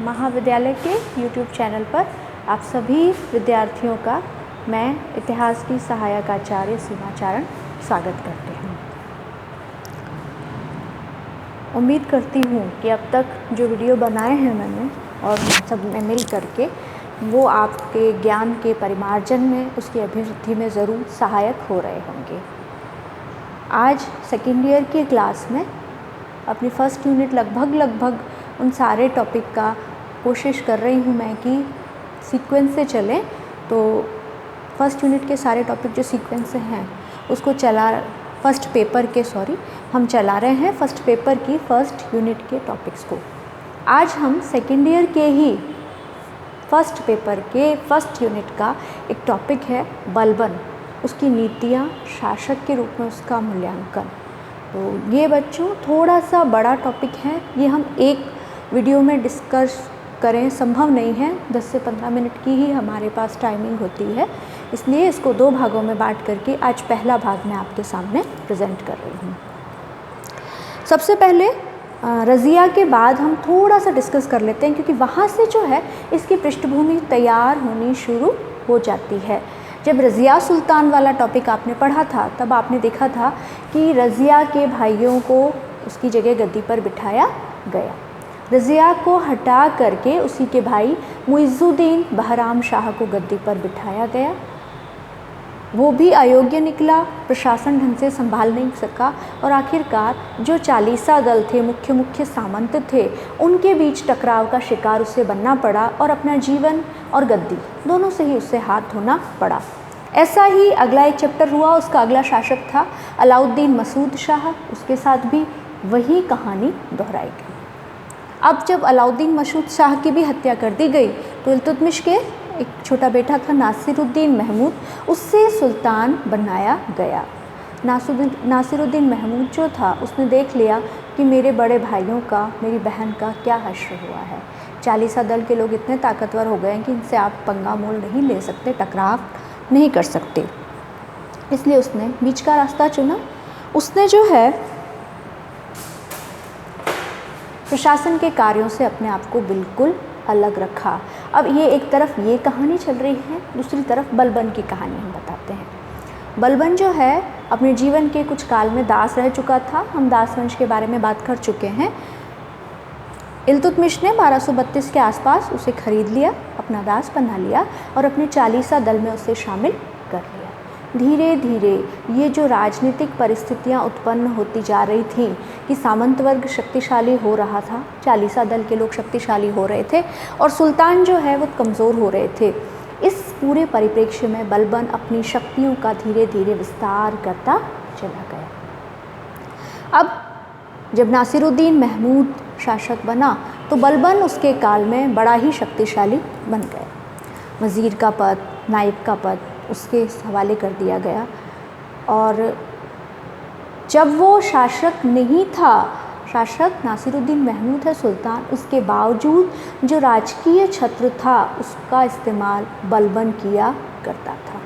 महाविद्यालय के YouTube channel पर आप सभी विद्यार्थियों का मैं इतिहास की सहायक आचार्य सीमा चारण स्वागत करती हूँ। उम्मीद करती हूँ कि अब तक जो वीडियो बनाए हैं मैंने और सब ने मिल करके वो आपके ज्ञान के परिमार्जन में, उसकी अभिवृद्धि में ज़रूर सहायक हो रहे होंगे। आज सेकेंड ईयर की क्लास में अपनी फर्स्ट यूनिट लगभग उन सारे टॉपिक का कोशिश कर रही हूँ मैं कि सीक्वेंस से चलें। तो फर्स्ट यूनिट के सारे टॉपिक जो सीक्वेंस से हैं उसको हम चला रहे हैं फर्स्ट पेपर की फर्स्ट यूनिट के टॉपिक्स को। आज हम सेकेंड ईयर के ही फर्स्ट पेपर के फर्स्ट यूनिट का एक टॉपिक है बलबन, उसकी नीतियाँ, शासक के रूप में उसका मूल्यांकन। तो ये बच्चों थोड़ा सा बड़ा टॉपिक है, ये हम एक वीडियो में डिस्कस करें संभव नहीं है। 10 से 15 मिनट की ही हमारे पास टाइमिंग होती है, इसलिए इसको 2 भागों में बांट करके आज पहला भाग मैं आपके सामने प्रेजेंट कर रही हूँ। सबसे पहले रज़िया के बाद हम थोड़ा सा डिस्कस कर लेते हैं, क्योंकि वहाँ से जो है इसकी पृष्ठभूमि तैयार होनी शुरू हो जाती है। जब रज़िया सुल्तान वाला टॉपिक आपने पढ़ा था तब आपने देखा था कि रज़िया के भाइयों को उसकी जगह गद्दी पर बिठाया गया। रज़िया को हटा करके उसी के भाई मुइज़ुद्दीन बहराम शाह को गद्दी पर बिठाया गया। वो भी अयोग्य निकला, प्रशासन ढंग से संभाल नहीं सका और आखिरकार जो चालीसा दल थे, मुख्य सामंत थे, उनके बीच टकराव का शिकार उसे बनना पड़ा और अपना जीवन और गद्दी दोनों से ही उससे हाथ धोना पड़ा। ऐसा ही अगला एक चैप्टर हुआ, उसका अगला शासक था अलाउद्दीन मसूद शाह, उसके साथ भी वही कहानी दोहराई गई। अब जब अलाउद्दीन मसूद शाह की भी हत्या कर दी गई तो इल्तुतमिश के एक छोटा बेटा था नासिरुद्दीन महमूद, उससे सुल्तान बनाया गया। नासिरुद्दीन महमूद जो था उसने देख लिया कि मेरे बड़े भाइयों का, मेरी बहन का क्या हश्र हुआ है। चालीसा दल के लोग इतने ताकतवर हो गए हैं कि इनसे आप पंगा मोल नहीं ले सकते, टकराव नहीं कर सकते, इसलिए उसने बीच का रास्ता चुना। उसने जो है प्रशासन के कार्यों से अपने आप को बिल्कुल अलग रखा। अब ये एक तरफ ये कहानी चल रही है, दूसरी तरफ बलबन की कहानी हम बताते हैं। बलबन जो है अपने जीवन के कुछ काल में दास रह चुका था। हम दास वंश के बारे में बात कर चुके हैं। इल्तुतमिश ने 1232 के आसपास उसे खरीद लिया, अपना दास बना लिया और अपने चालीसा दल में उसे शामिल कर लिया। धीरे धीरे ये जो राजनीतिक परिस्थितियाँ उत्पन्न होती जा रही थी कि सामंत वर्ग शक्तिशाली हो रहा था, चालीसा दल के लोग शक्तिशाली हो रहे थे और सुल्तान जो है वो कमज़ोर हो रहे थे। इस पूरे परिप्रेक्ष्य में बलबन अपनी शक्तियों का धीरे धीरे विस्तार करता चला गया। अब जब नासिरुद्दीन महमूद शासक बना तो बलबन उसके काल में बड़ा ही शक्तिशाली बन गया। वज़ीर का पद, नायब का पद उसके हवाले कर दिया गया और जब वो शासक नहीं था, शासक नासिरुद्दीन महमूद है सुल्तान, उसके बावजूद जो राजकीय छत्र था उसका इस्तेमाल बलबन किया करता था।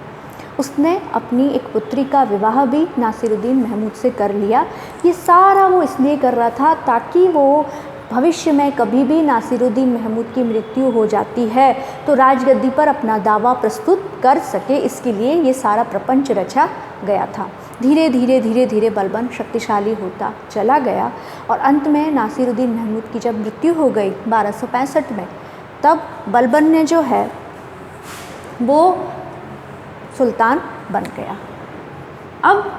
उसने अपनी एक पुत्री का विवाह भी नासिरुद्दीन महमूद से कर लिया। ये सारा वो इसलिए कर रहा था ताकि वो भविष्य में कभी भी नासिरुद्दीन महमूद की मृत्यु हो जाती है तो राजगद्दी पर अपना दावा प्रस्तुत कर सके, इसके लिए ये सारा प्रपंच रचा गया था। धीरे धीरे बलबन शक्तिशाली होता चला गया और अंत में नासिरुद्दीन महमूद की जब मृत्यु हो गई 1265 में, तब बलबन ने जो है वो सुल्तान बन गया। अब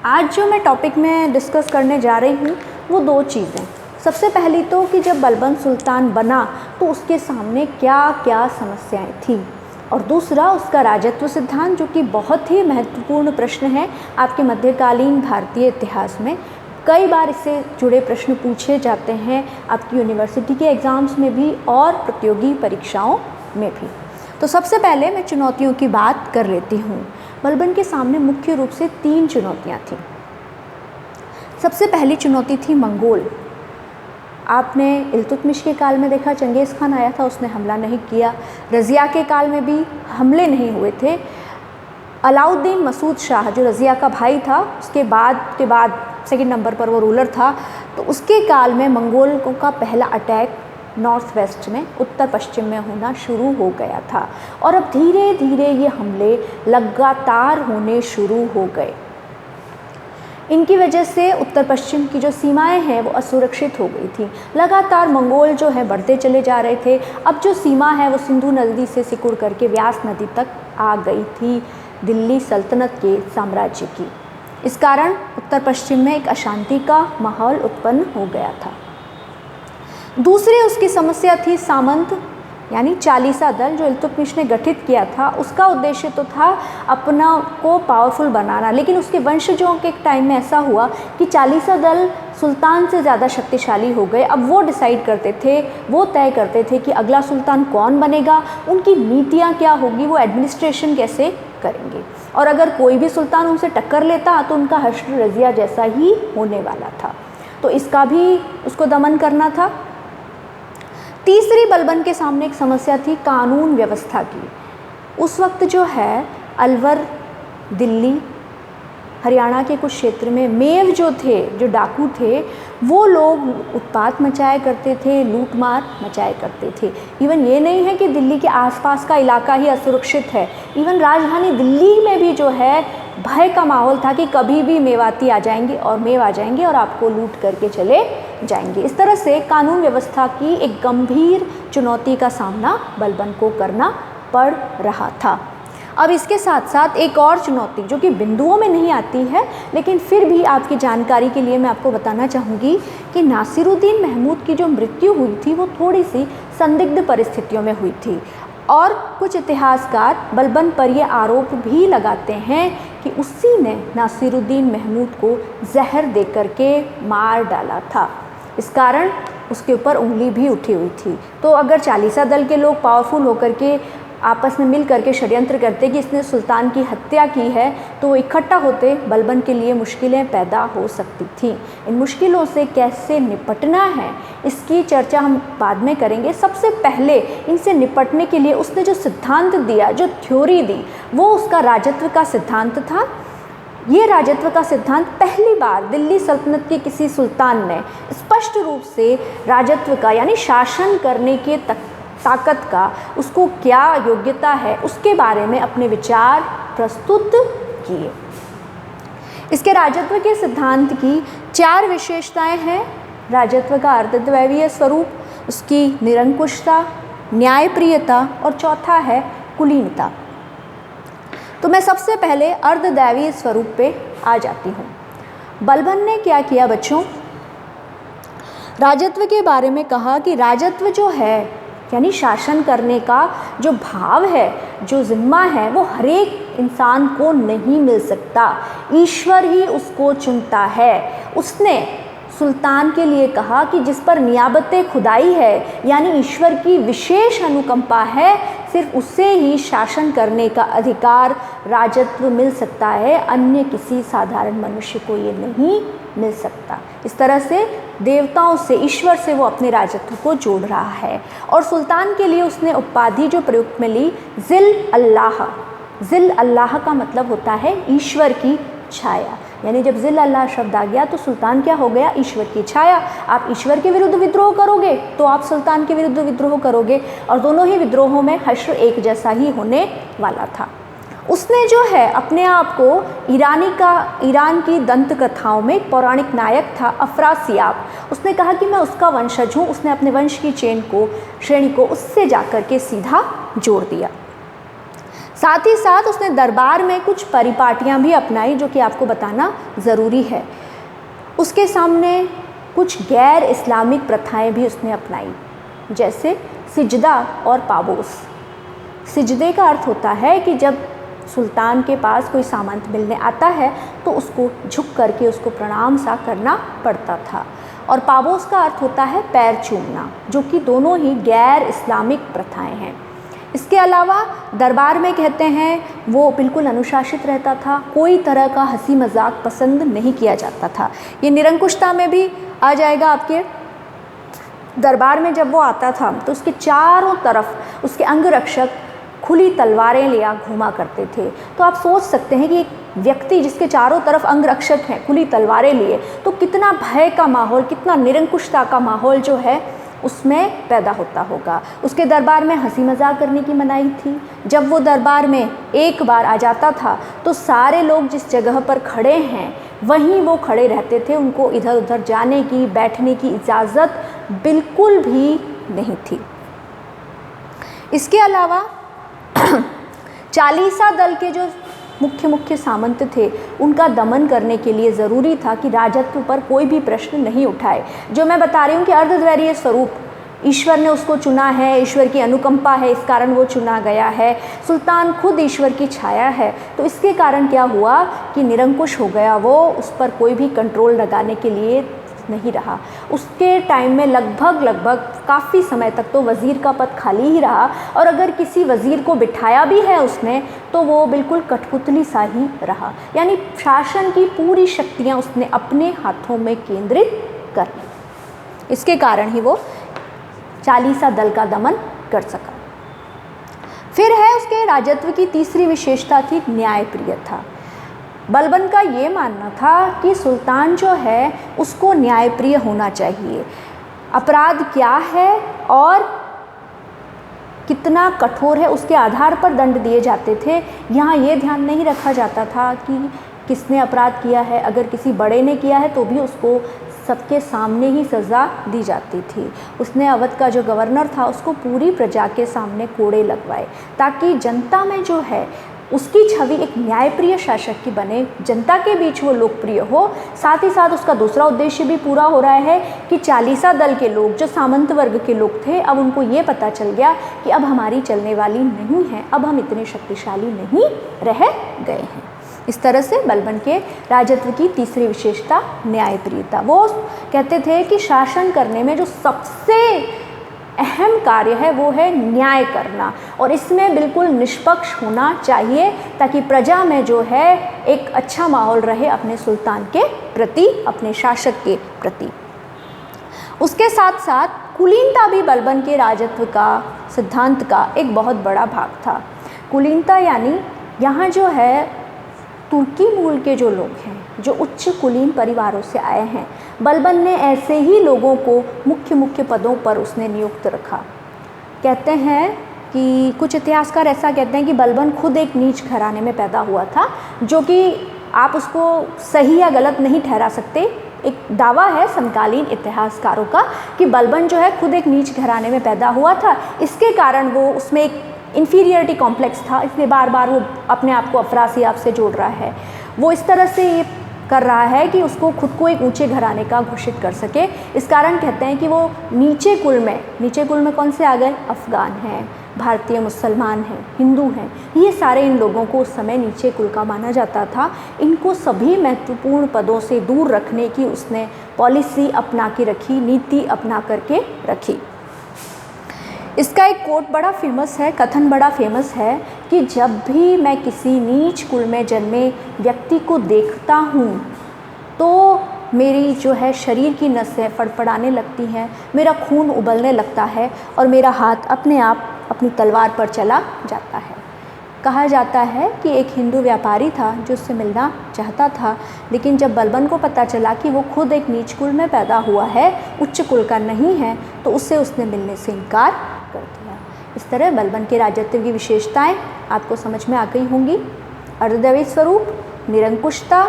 आज जो मैं टॉपिक में डिस्कस करने जा रही हूँ वो 2 चीज़ें। सबसे पहली तो कि जब बलबन सुल्तान बना तो उसके सामने क्या क्या समस्याएं थी, और दूसरा उसका राजत्व सिद्धांत, जो कि बहुत ही महत्वपूर्ण प्रश्न है आपके मध्यकालीन भारतीय इतिहास में। कई बार इससे जुड़े प्रश्न पूछे जाते हैं आपकी यूनिवर्सिटी के एग्ज़ाम्स में भी और प्रतियोगी परीक्षाओं में भी। तो सबसे पहले मैं चुनौतियों की बात कर लेती हूँ। बलबन के सामने मुख्य रूप से 3 चुनौतियाँ थीं। सबसे पहली चुनौती थी मंगोल। आपने इल्तुतमिश के काल में देखा, चंगेज़ खान आया था, उसने हमला नहीं किया। रज़िया के काल में भी हमले नहीं हुए थे। अलाउद्दीन मसूद शाह जो रज़िया का भाई था, उसके बाद सेकंड नंबर पर वो रूलर था, तो उसके काल में मंगोलों का पहला अटैक नॉर्थ वेस्ट में, उत्तर पश्चिम में होना शुरू हो गया था और अब धीरे धीरे ये हमले लगातार होने शुरू हो गए। इनकी वजह से उत्तर पश्चिम की जो सीमाएं हैं वो असुरक्षित हो गई थी। लगातार मंगोल जो है बढ़ते चले जा रहे थे। अब जो सीमा है वो सिंधु नदी से सिकुड़ करके व्यास नदी तक आ गई थी दिल्ली सल्तनत के साम्राज्य की। इस कारण उत्तर पश्चिम में एक अशांति का माहौल उत्पन्न हो गया था। दूसरी उसकी समस्या थी सामंत यानी चालीसा दल जो इल्तुतमिश ने गठित किया था। उसका उद्देश्य तो था अपना को पावरफुल बनाना, लेकिन उसके वंशजों के टाइम में ऐसा हुआ कि चालीसा दल सुल्तान से ज़्यादा शक्तिशाली हो गए। अब वो डिसाइड करते थे, वो तय करते थे कि अगला सुल्तान कौन बनेगा, उनकी नीतियाँ क्या होगी, वो एडमिनिस्ट्रेशन कैसे करेंगे। और अगर कोई भी सुल्तान उनसे टक्कर लेता तो उनका हश्र रज़िया जैसा ही होने वाला था। तो इसका भी उसको दमन करना था। तीसरी बलबन के सामने एक समस्या थी कानून व्यवस्था की। उस वक्त जो है अलवर, दिल्ली, हरियाणा के कुछ क्षेत्र में मेव जो थे, जो डाकू थे, वो लोग उत्पात मचाया करते थे, लूटमार मचाया करते थे। इवन ये नहीं है कि दिल्ली के आसपास का इलाका ही असुरक्षित है, इवन राजधानी दिल्ली में भी जो है भय का माहौल था कि कभी भी मेवाती आ जाएंगे और मेव आ जाएंगे और आपको लूट करके चले जाएंगे। इस तरह से कानून व्यवस्था की एक गंभीर चुनौती का सामना बलबन को करना पड़ रहा था। अब इसके साथ साथ एक और चुनौती जो कि बिंदुओं में नहीं आती है, लेकिन फिर भी आपकी जानकारी के लिए मैं आपको बताना चाहूँगी कि नासिरुद्दीन महमूद की जो मृत्यु हुई थी वो थोड़ी सी संदिग्ध परिस्थितियों में हुई थी और कुछ इतिहासकार बलबन पर ये आरोप भी लगाते हैं कि उसी ने नासिरुद्दीन महमूद को जहर दे करके मार डाला था। इस कारण उसके ऊपर उंगली भी उठी हुई थी। तो अगर चालीसा दल के लोग पावरफुल होकर के आपस में मिल करके षड्यंत्र करते कि इसने सुल्तान की हत्या की है, तो वो इकट्ठा होते, बलबन के लिए मुश्किलें पैदा हो सकती थीं। इन मुश्किलों से कैसे निपटना है इसकी चर्चा हम बाद में करेंगे। सबसे पहले इनसे निपटने के लिए उसने जो सिद्धांत दिया, जो थ्योरी दी, वो उसका राजत्व का सिद्धांत था। ये राजत्व का सिद्धांत पहली बार दिल्ली सल्तनत के किसी सुल्तान ने स्पष्ट रूप से राजत्व का यानी शासन करने के ताकत का, उसको क्या योग्यता है, उसके बारे में अपने विचार प्रस्तुत किए। इसके राजत्व के सिद्धांत की 4 विशेषताएं हैं। राजत्व का अर्धदैवीय स्वरूप, उसकी निरंकुशता, न्यायप्रियता और चौथा है कुलीनता। तो मैं सबसे पहले अर्धदैवीय स्वरूप पे आ जाती हूँ। बलबन ने क्या किया बच्चों, राजत्व के बारे में कहा कि राजत्व जो है यानी शासन करने का जो भाव है, जो जिम्मा है, वो हर एक इंसान को नहीं मिल सकता। ईश्वर ही उसको चुनता है। उसने सुल्तान के लिए कहा कि जिस पर नियाबत खुदाई है यानी ईश्वर की विशेष अनुकंपा है, सिर्फ उससे ही शासन करने का अधिकार, राजत्व मिल सकता है, अन्य किसी साधारण मनुष्य को ये नहीं मिल सकता। इस तरह से देवताओं से, ईश्वर से वो अपने राजत्व को जोड़ रहा है। और सुल्तान के लिए उसने उपाधि जो प्रयुक्त में ली, जिल अल्लाह। जिल अल्लाह का मतलब होता है ईश्वर की छाया, यानी जब जिल अल्लाह शब्द आ गया तो सुल्तान क्या हो गया, ईश्वर की छाया। आप ईश्वर के विरुद्ध विद्रोह करोगे तो आप सुल्तान के विरुद्ध विद्रोह करोगे, और दोनों ही विद्रोहों में हश्र एक जैसा ही होने वाला था। उसने जो है अपने आप को ईरान की दंत कथाओं में एक पौराणिक नायक था अफरासियाब, उसने कहा कि मैं उसका वंशज हूँ। उसने अपने वंश की श्रेणी को उससे जाकर के सीधा जोड़ दिया। साथ ही साथ उसने दरबार में कुछ परिपाटियाँ भी अपनाई जो कि आपको बताना ज़रूरी है। उसके सामने कुछ गैर इस्लामिक प्रथाएं भी उसने अपनाई, जैसे सिजदा और पाबोस। सिजदे का अर्थ होता है कि जब सुल्तान के पास कोई सामंत मिलने आता है तो उसको झुक करके उसको प्रणाम सा करना पड़ता था, और पाबोस का अर्थ होता है पैर चूमना, जो कि दोनों ही गैर इस्लामिक प्रथाएं हैं। इसके अलावा दरबार में कहते हैं वो बिल्कुल अनुशासित रहता था, कोई तरह का हंसी मजाक पसंद नहीं किया जाता था। ये निरंकुशता में भी आ जाएगा। आपके दरबार में जब वो आता था तो उसके चारों तरफ उसके अंगरक्षक खुली तलवारें लिया घूमा करते थे। तो आप सोच सकते हैं कि एक व्यक्ति जिसके चारों तरफ अंगरक्षक हैं खुली तलवारें लिए, तो कितना भय का माहौल, कितना निरंकुशता का माहौल जो है उसमें पैदा होता होगा। उसके दरबार में हंसी मजाक करने की मनाही थी। जब वो दरबार में एक बार आ जाता था तो सारे लोग जिस जगह पर खड़े हैं वहीं वो खड़े रहते थे, उनको इधर उधर जाने की, बैठने की इजाज़त बिल्कुल भी नहीं थी। इसके अलावा चालीसा दल के जो मुख्य सामंत थे उनका दमन करने के लिए ज़रूरी था कि राजत्व पर कोई भी प्रश्न नहीं उठाए। जो मैं बता रही हूँ कि अर्धद्वैरीय स्वरूप, ईश्वर ने उसको चुना है, ईश्वर की अनुकंपा है, इस कारण वो चुना गया है। सुल्तान खुद ईश्वर की छाया है, तो इसके कारण क्या हुआ कि निरंकुश हो गया वो, उस पर कोई भी कंट्रोल लगाने के लिए नहीं रहा। उसके टाइम में लगभग काफ़ी समय तक तो वज़ीर का पद खाली ही रहा, और अगर किसी वज़ीर को बिठाया भी है उसने तो वो बिल्कुल कठपुतली सा ही रहा, यानी शासन की पूरी शक्तियाँ उसने अपने हाथों में केंद्रित कर ली। इसके कारण ही वो चालीसा दल का दमन कर सका। फिर है उसके राजत्व की तीसरी विशेषता थी न्यायप्रियता। बलबन का ये मानना था कि सुल्तान जो है उसको न्यायप्रिय होना चाहिए। अपराध क्या है और कितना कठोर है उसके आधार पर दंड दिए जाते थे। यहाँ ये ध्यान नहीं रखा जाता था कि किसने अपराध किया है, अगर किसी बड़े ने किया है तो भी उसको सबके सामने ही सज़ा दी जाती थी। उसने अवध का जो गवर्नर था उसको पूरी प्रजा के सामने कोड़े लगवाए, ताकि जनता में जो है उसकी छवि एक न्यायप्रिय शासक की बने, जनता के बीच वो लोकप्रिय हो। साथ ही साथ उसका दूसरा उद्देश्य भी पूरा हो रहा है कि चालीसा दल के लोग, जो सामंत वर्ग के लोग थे, अब उनको ये पता चल गया कि अब हमारी चलने वाली नहीं है, अब हम इतने शक्तिशाली नहीं रह गए हैं। इस तरह से बलबन के राजत्व की तीसरी विशेषता न्यायप्रियता। वो कहते थे कि शासन करने में जो सबसे अहम कार्य है वो है न्याय करना, और इसमें बिल्कुल निष्पक्ष होना चाहिए ताकि प्रजा में जो है एक अच्छा माहौल रहे अपने सुल्तान के प्रति, अपने शासक के प्रति। उसके साथ साथ कुलीनता भी बलबन के राजत्व का सिद्धांत का एक बहुत बड़ा भाग था। कुलीनता यानी यहाँ जो है तुर्की मूल के जो लोग हैं, जो उच्च कुलीन परिवारों से आए हैं, बलबन ने ऐसे ही लोगों को मुख्य पदों पर उसने नियुक्त रखा। कहते हैं कि कुछ इतिहासकार ऐसा कहते हैं कि बलबन खुद एक नीच घराने में पैदा हुआ था, जो कि आप उसको सही या गलत नहीं ठहरा सकते। एक दावा है समकालीन इतिहासकारों का कि बलबन जो है खुद एक नीच घराने में पैदा हुआ था, इसके कारण वो उसमें एक इन्फीरियरिटी कॉम्प्लेक्स था, इसलिए बार बार वो अपने आप को अफरासियाब से जोड़ रहा है। वो इस तरह से ये कर रहा है कि उसको खुद को एक ऊंचे घराने का घोषित कर सके। इस कारण कहते हैं कि वो नीचे कुल में कौन से आ गए? अफ़गान हैं, भारतीय मुसलमान हैं, हिंदू हैं, ये सारे इन लोगों को उस समय नीचे कुल का माना जाता था। इनको सभी महत्वपूर्ण पदों से दूर रखने की उसने पॉलिसी अपना के रखी, नीति अपना करके रखी। इसका एक कोट बड़ा फेमस है, कथन बड़ा फेमस है कि जब भी मैं किसी नीच कुल में जन्मे व्यक्ति को देखता हूँ तो मेरी जो है शरीर की नसें फड़फड़ाने लगती हैं, मेरा खून उबलने लगता है और मेरा हाथ अपने आप अपनी तलवार पर चला जाता है। कहा जाता है कि एक हिंदू व्यापारी था जो उससे मिलना चाहता था, लेकिन जब बलबन को पता चला कि वो खुद एक नीच कुल में पैदा हुआ है, उच्च कुल का नहीं है, तो उससे उसने मिलने से इनकार कर दिया। इस तरह बलबन के राजत्व की विशेषताएं आपको समझ में आ गई होंगी। अर्धदैविक स्वरूप, निरंकुशता,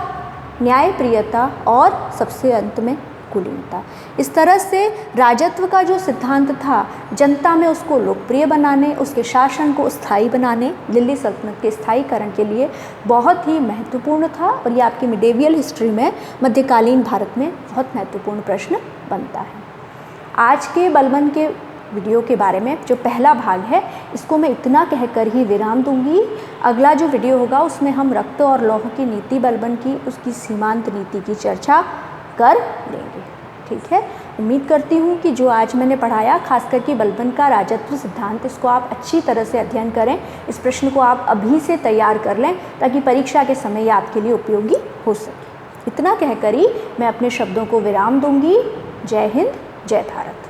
न्यायप्रियता और सबसे अंत में कुलीनता। इस तरह से राजत्व का जो सिद्धांत था, जनता में उसको लोकप्रिय बनाने, उसके शासन को स्थायी बनाने, दिल्ली सल्तनत के स्थायीकरण के लिए बहुत ही महत्वपूर्ण था। और ये आपकी मिडेवियल हिस्ट्री में, मध्यकालीन भारत में बहुत महत्वपूर्ण प्रश्न बनता है। आज के बलबन के वीडियो के बारे में जो पहला भाग है, इसको मैं इतना कहकर ही विराम दूंगी। अगला जो वीडियो होगा उसमें हम रक्त और लौह की नीति बलबन की, उसकी सीमांत नीति की चर्चा कर लेंगे। ठीक है, उम्मीद करती हूँ कि जो आज मैंने पढ़ाया, खासकर कि बलबन का राजत्व सिद्धांत, इसको आप अच्छी तरह से अध्ययन करें। इस प्रश्न को आप अभी से तैयार कर लें ताकि परीक्षा के समय ये आपके लिए उपयोगी हो सके। इतना कहकर ही मैं अपने शब्दों को विराम दूंगी। जय हिंद, जय भारत।